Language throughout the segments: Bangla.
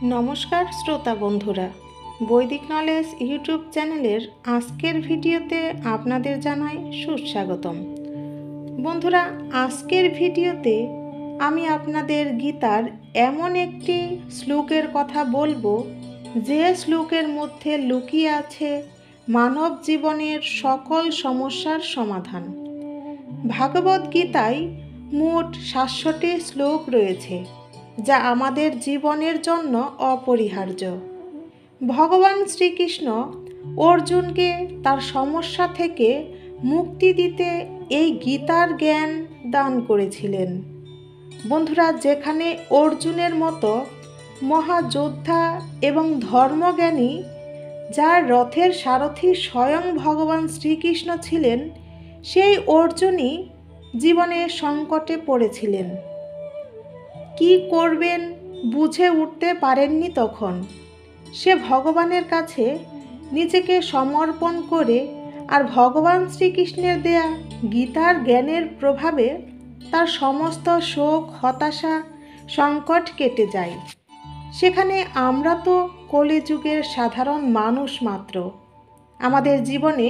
নমস্কার শ্রোতা বন্ধুরা, বৈদিক নলেজ ইউটিউব চ্যানেলের আজকের ভিডিওতে আপনাদের জানাই সুস্বাগতম। বন্ধুরা, আজকের ভিডিওতে আমি আপনাদের গীতার এমন একটি শ্লোকের কথা বলবো, যে শ্লোকের মধ্যে লুকিয়ে আছে মানব জীবনের সকল সমস্যার সমাধান। ভাগবত গীতায় মোট 700টি শ্লোক রয়েছে, যা আমাদের জীবনের জন্য অপরিহার্য। ভগবান শ্রীকৃষ্ণ অর্জুনকে তার সমস্যা থেকে মুক্তি দিতে এই গীতার জ্ঞান দান করেছিলেন। বন্ধুরা, যেখানে অর্জুনের মতো মহাযোদ্ধা এবং ধর্মজ্ঞানী, যার রথের সারথি স্বয়ং ভগবান শ্রীকৃষ্ণ ছিলেন, সেই অর্জুনই জীবনে সংকটে পড়েছিলেন। কি করবেন বুঝে উঠতে পারেননি। তখন সে ভগবানের কাছে নিজেকে সমর্পণ করে আর ভগবান শ্রীকৃষ্ণের দেয়া গীতার জ্ঞানের প্রভাবে তার সমস্ত শোক, হতাশা, সংকট কেটে যায়। সেখানে আমরা তো কলিযুগের সাধারণ মানুষ মাত্র। আমাদের জীবনে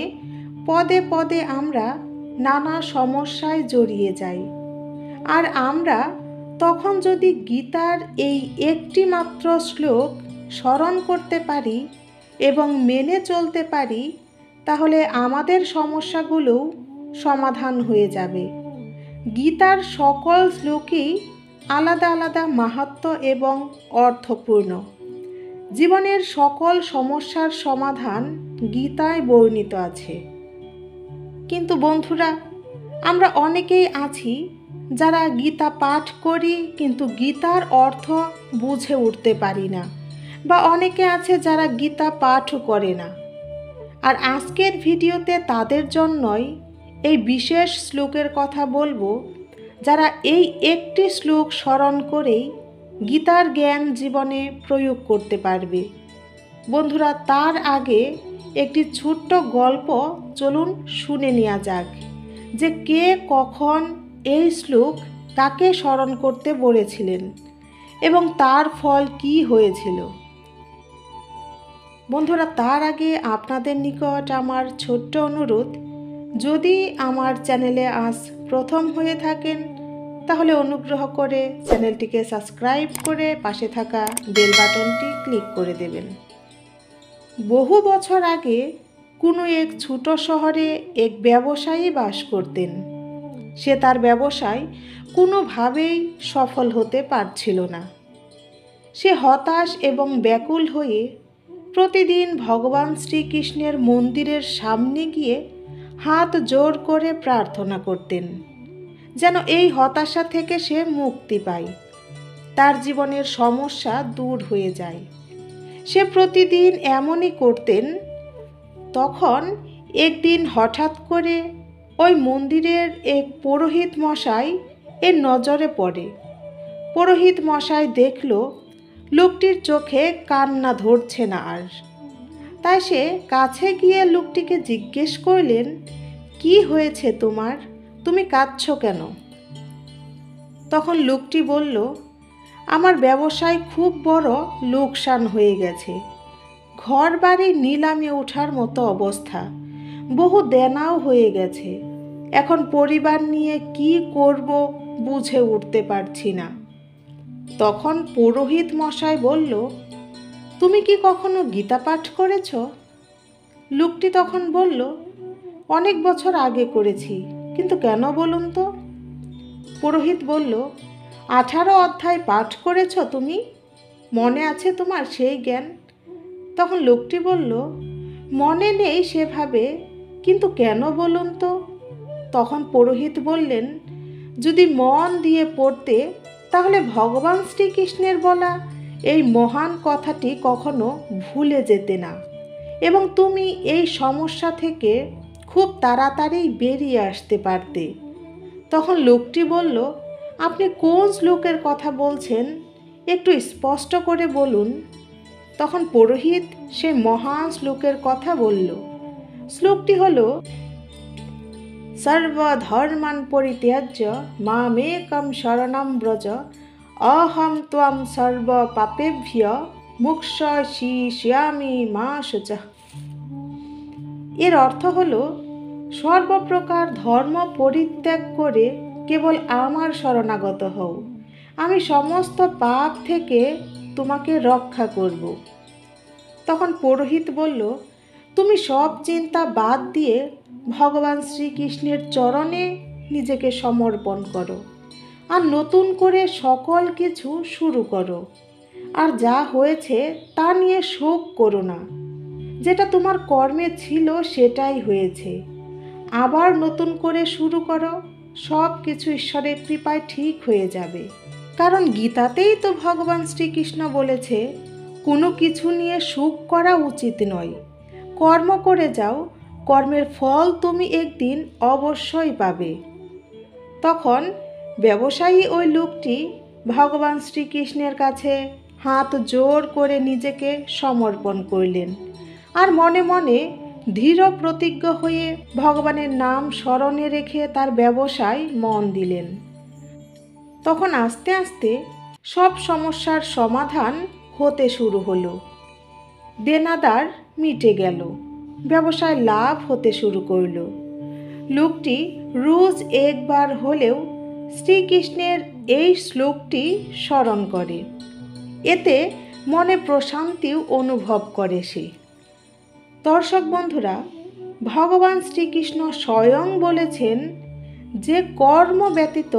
পদে পদে আমরা নানা সমস্যায় জড়িয়ে যাই। আর আমরা তখন যদি গীতার এই একটি মাত্র শ্লোক স্মরণ করতে পারি এবং মেনে চলতে পারি, তাহলে আমাদের সমস্যাগুলোও সমাধান হয়ে যাবে। গীতার সকল শ্লোকই আলাদা আলাদা মাহাত্ম্য এবং অর্থপূর্ণ। জীবনের সকল সমস্যার সমাধান গীতায় বর্ণিত আছে। কিন্তু বন্ধুরা, আমরা অনেকেই আছি যারা গীতা পাঠ করি কিন্তু গীতার অর্থ বুঝে উঠতে পারি না, বা অনেকে আছে যারা গীতা পাঠও করে না। আর আজকের ভিডিওতে তাদের জন্যই এই বিশেষ শ্লোকের কথা বলবো, যারা এই একটি শ্লোক স্মরণ করেই গীতার জ্ঞান জীবনে প্রয়োগ করতে পারবে। বন্ধুরা, তার আগে একটি ছোট্ট গল্প চলুন শুনে নেওয়া যাক, যে কে কখন এই শ্লোক তাকে স্মরণ করতে বলেছিলেন এবং তার ফল কি হয়েছিল। বন্ধুরা, তার আগে আপনাদের নিকট আমার ছোট্ট অনুরোধ, যদি আমার চ্যানেলে আজ প্রথম হয়ে থাকেন, তাহলে অনুগ্রহ করে চ্যানেলটিকে সাবস্ক্রাইব করে পাশে থাকা বেল বাটনটি ক্লিক করে দেবেন। বহু বছর আগে কোনো এক ছোট শহরে এক ব্যবসায়ী বাস করতেন। সে তার ব্যবসায় কোনোভাবেই সফল হতে পারছিল না। সে হতাশ এবং ব্যাকুল হয়ে প্রতিদিন ভগবান শ্রীকৃষ্ণের মন্দিরের সামনে গিয়ে হাত জোড় করে প্রার্থনা করতেন, যেন এই হতাশা থেকে সে মুক্তি পায়, তার জীবনের সমস্যা দূর হয়ে যায়। সে প্রতিদিন এমনই করতেন। তখন একদিন হঠাৎ করে ওই মন্দিরের এক পুরোহিত মশাই এর নজরে পড়ে। পুরোহিত মশাই দেখল লোকটির চোখে কান্না ধরছে না আর। তাই সে কাছে গিয়ে লোকটিকে জিজ্ঞেস করলেন, কি হয়েছে তোমার, তুমি কাঁদছো কেন? তখন লোকটি বলল, আমার ব্যবসায় খুব বড় লোকসান হয়ে গেছে। ঘর বাড়ি নিলামে ওঠার মতো অবস্থা, বহু দেনাও হয়ে গেছে। এখন পরিবার নিয়ে কি করব বুঝে উঠতে পারছি না। তখন পুরোহিত মশাই বলল, তুমি কি কখনো গীতা পাঠ করেছ? লোকটি তখন বলল, অনেক বছর আগে করেছি, কিন্তু কেন বলুন তো? পুরোহিত বলল, 18 অধ্যায় পাঠ করেছ তুমি? মনে আছে তোমার সেই জ্ঞান? তখন লোকটি বলল, মনে নেই সেভাবে, কিন্তু কেন বলুন তো? তখন পুরোহিত বললেন, যদি মন দিয়ে পড়তে, তাহলে ভগবান শ্রীকৃষ্ণের বলা এই মহান কথাটি কখনো ভুলে যেতে না, এবং তুমি এই সমস্যা থেকে খুব তাড়াতাড়ি বেরিয়ে আসতে পারতে। তখন লোকটি বলল, আপনি কোন শ্লোকের কথা বলছেন, একটু স্পষ্ট করে বলুন। তখন পুরোহিত সে মহান শ্লোকের কথা বলল। শ্লোকটি হলো, সর্বধর্মান পরিত্যাজ্য মামেকম শরণম ব্রজ অহম ত্বং সর্ব পাপেভ্য মুক্ষয় শিষ্যামি মা শুচা। এর অর্থ হলো সর্বপ্রকার ধর্ম পরিত্যাগ করে কেবল আমার শরণাগত হও, আমি সমস্ত পাপ থেকে তোমাকে রক্ষা করব। তখন পুরোহিত বলল, তুমি সব চিন্তা বাদ দিয়ে ভগবান শ্রীকৃষ্ণের চরণে নিজেকে সমর্পণ করো আর নতুন করে সকল কিছু শুরু করো। আর যা হয়েছে তা নিয়ে শোক করো না, যেটা তোমার কর্মে ছিল সেটাই হয়েছে। আবার নতুন করে শুরু করো, সব কিছু ঈশ্বরের কৃপায় ঠিক হয়ে যাবে। কারণ গীতাতেই তো ভগবান শ্রীকৃষ্ণ বলেছে, কোনো কিছু নিয়ে শোক করা উচিত নয়, কর্ম করে যাও, কর্মের ফল তুমি একদিন অবশ্যই পাবে। তখন ব্যবসায়ী ওই লোকটি ভগবান শ্রীকৃষ্ণের কাছে হাত জোর করে নিজেকে সমর্পণ করলেন আর মনে মনে দৃঢ় প্রতিজ্ঞ হয়ে ভগবানের নাম স্মরণে রেখে তার ব্যবসায় মন দিলেন। তখন আস্তে আস্তে সব সমস্যার সমাধান হতে শুরু হলো। দেনাদার মিটে গেল, ব্যবসায় লাভ হতে শুরু করল। লোকটি রোজ একবার হলেও শ্রীকৃষ্ণের এই শ্লোকটি স্মরণ করে, এতে মনে প্রশান্তিও অনুভব করে সে। দর্শক বন্ধুরা, ভগবান শ্রীকৃষ্ণ স্বয়ং বলেছেন যে কর্ম ব্যতীত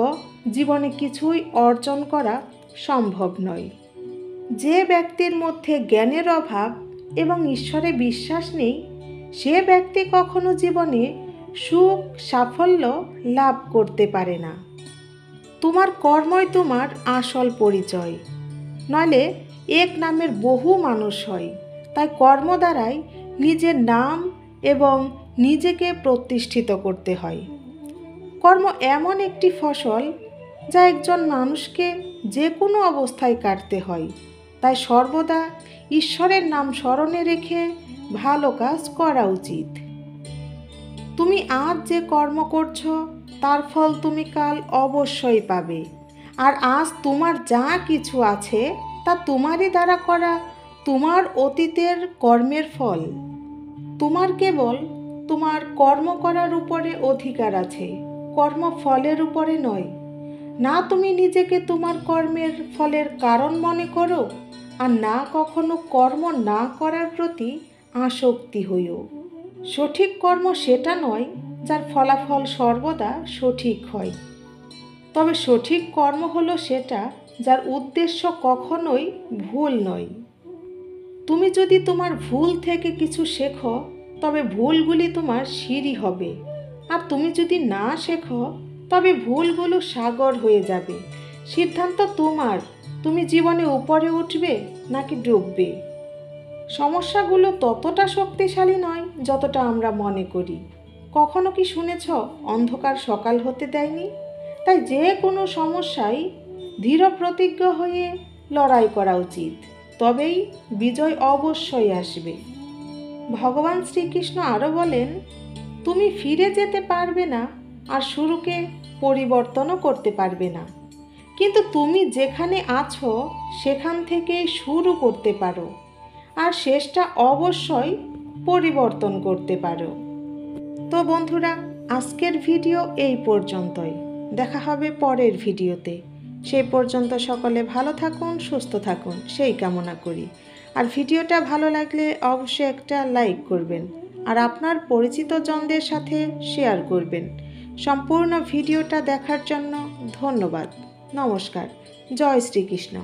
জীবনে কিছুই অর্জন করা সম্ভব নয়। যে ব্যক্তির মধ্যে জ্ঞানের অভাব এবং ঈশ্বরে বিশ্বাস নেই, সে ব্যক্তি কখনো জীবনে সুখ সাফল্য লাভ করতে পারে না। তোমার কর্মই তোমার আসল পরিচয়, নইলে এক নামের বহু মানুষ হয়। তাই কর্ম দ্বারাই নিজের নাম এবং নিজেকে প্রতিষ্ঠিত করতে হয়। কর্ম এমন একটি ফসল যা একজন মানুষকে যে কোনো অবস্থায় কাটতে হয়। তাই সর্বদা ঈশ্বরের নাম স্মরণে রেখে ভালো কাজ করা উচিত। তুমি আজ যে কর্ম করছো তার ফল তুমি কাল অবশ্যই পাবে। আর আজ তোমার যা কিছু আছে তা তোমারই দ্বারা করা তোমার অতীতের কর্মের ফল। তোমার কেবল তোমার কর্ম করার উপরে অধিকার আছে, কর্মফলের উপরে নয়। না তুমি নিজেকে তোমার কর্মের ফলের কারণ মনে করো, আর না কখনো কর্ম না করার প্রতি আসক্তি হইও। সঠিক কর্ম সেটা নয় যার ফলাফল সর্বদা সঠিক হয়, তবে সঠিক কর্ম হলো সেটা যার উদ্দেশ্য কখনোই ভুল নয়। তুমি যদি তোমার ভুল থেকে কিছু শেখো, তবে ভুলগুলি তোমার সিঁড়ি হবে। আর তুমি যদি না শেখো, তবে ভুলগুলো সাগর হয়ে যাবে। সিদ্ধান্ত তোমার, তুমি জীবনে উপরে উঠবে নাকি ডুববে। সমস্যাগুলো ততটা শক্তিশালী নয় যতটা আমরা মনে করি। কখনো কি শুনেছ অন্ধকার সকাল হতে দেয়নি? তাই যে কোনো সমস্যায় দৃঢ় প্রতিজ্ঞ হয়ে লড়াই করা উচিত, তবেই বিজয় অবশ্যই আসবে। ভগবান শ্রীকৃষ্ণ আরও বলেন, তুমি ফিরে যেতে পারবে না আর শুরুকে পরিবর্তনও করতে পারবে না, কিন্তু তুমি যেখানে আছো সেখান থেকেই শুরু করতে পারো আর শেষটা অবশ্যই পরিবর্তন করতে পারো। তো বন্ধুরা, আজকের ভিডিও এই পর্যন্তই। দেখা হবে পরের ভিডিওতে। সেই পর্যন্ত সকলে ভালো থাকুন, সুস্থ থাকুন সেই কামনা করি। আর ভিডিওটা ভালো লাগলে অবশ্যই একটা লাইক করবেন আর আপনার পরিচিত জনদের সাথে শেয়ার করবেন। সম্পূর্ণ ভিডিওটা দেখার জন্য ধন্যবাদ। নমস্কার। জয় শ্রীকৃষ্ণ।